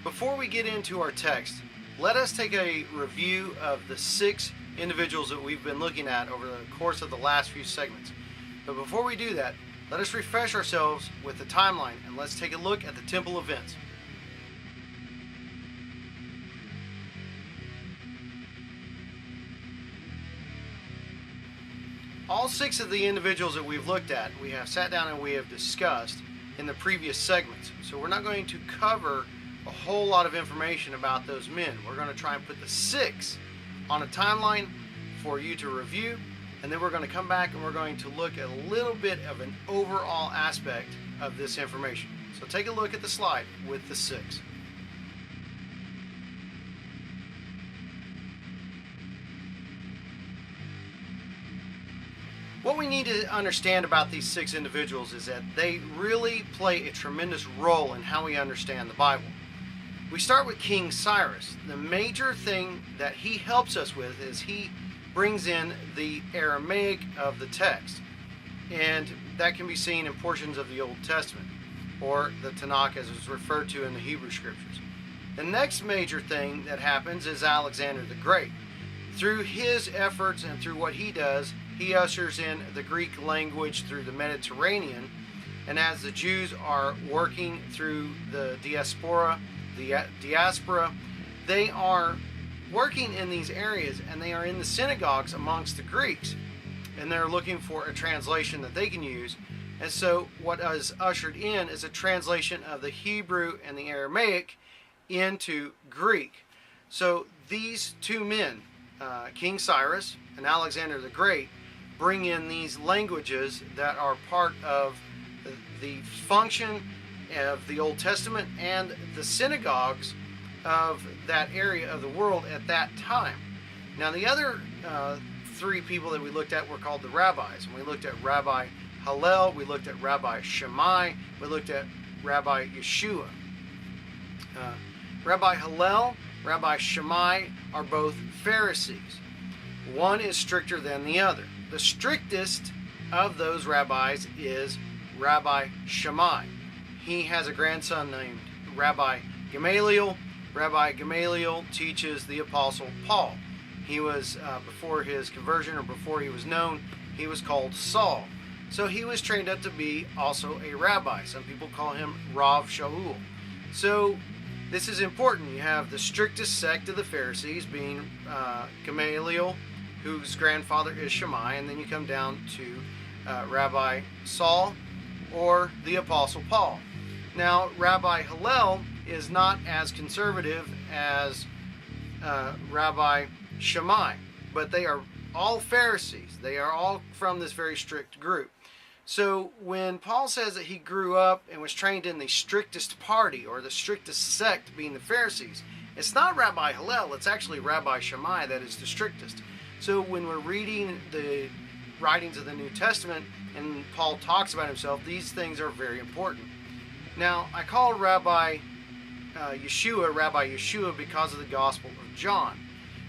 Before we get into our text, let us take a review of the 6 individuals that we've been looking at over the course of the last few segments. But before we do that, let us refresh ourselves with the timeline and let's take a look at the temple events. All 6 of the individuals that we've looked at, we have sat down and we have discussed in the previous segments. So we're not going to cover a whole lot of information about those men. We're going to try and put the 6 on a timeline for you to review, and then we're going to come back and we're going to look at a little bit of an overall aspect of this information. So take a look at the slide with the 6. What we need to understand about these 6 individuals is that they really play a tremendous role in how we understand the Bible. We start with King Cyrus. The major thing that he helps us with is he brings in the Aramaic of the text. And that can be seen in portions of the Old Testament, or the Tanakh as it's referred to in the Hebrew Scriptures. The next major thing that happens is Alexander the Great. Through his efforts and through what he does, he ushers in the Greek language through the Mediterranean. And as the Jews are working through the diaspora, they are working in these areas and they are in the synagogues amongst the Greeks, and they're looking for a translation that they can use. And so what is ushered in is a translation of the Hebrew and the Aramaic into Greek. So these 2 men, King Cyrus and Alexander the Great, bring in these languages that are part of the function of the Old Testament and the synagogues of that area of the world at that time. Now the other 3 people that we looked at were called the rabbis. And we looked at Rabbi Hillel, we looked at Rabbi Shammai, we looked at Rabbi Yeshua. Rabbi Hillel, Rabbi Shammai are both Pharisees. One is stricter than the other. The strictest of those rabbis is Rabbi Shammai. He has a grandson named Rabbi Gamaliel. Rabbi Gamaliel teaches the Apostle Paul. He was, before his conversion or before he was known, he was called Saul. So he was trained up to be also a rabbi. Some people call him Rav Shaul. So this is important. You have the strictest sect of the Pharisees being Gamaliel, whose grandfather is Shammai, and then you come down to Rabbi Saul or the Apostle Paul. Now, Rabbi Hillel is not as conservative as Rabbi Shammai, but they are all Pharisees. They are all from this very strict group. So when Paul says that he grew up and was trained in the strictest party, or the strictest sect being the Pharisees, it's not Rabbi Hillel, it's actually Rabbi Shammai that is the strictest. So when we're reading the writings of the New Testament and Paul talks about himself, these things are very important. Now, I call Rabbi Yeshua because of the Gospel of John.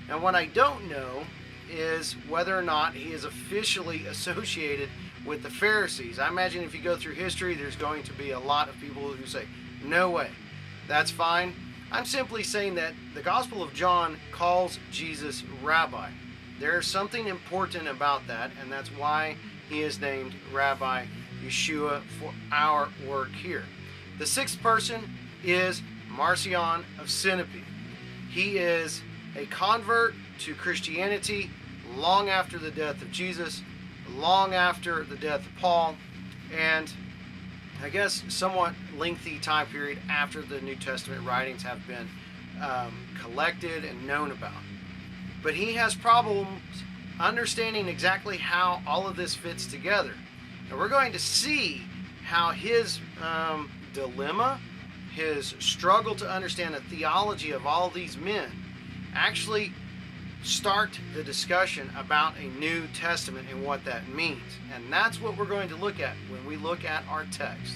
Now, what I don't know is whether or not he is officially associated with the Pharisees. I imagine if you go through history, there's going to be a lot of people who say, no way. That's fine. I'm simply saying that the Gospel of John calls Jesus Rabbi. There's something important about that, and that's why he is named Rabbi Yeshua for our work here. The 6th person is Marcion of Sinope. He is a convert to Christianity long after the death of Jesus, long after the death of Paul, and I guess somewhat lengthy time period after the New Testament writings have been collected and known about. But he has problems understanding exactly how all of this fits together. And we're going to see how his dilemma, his struggle to understand the theology of all these men, actually start the discussion about a New Testament and what that means. And that's what we're going to look at when we look at our text.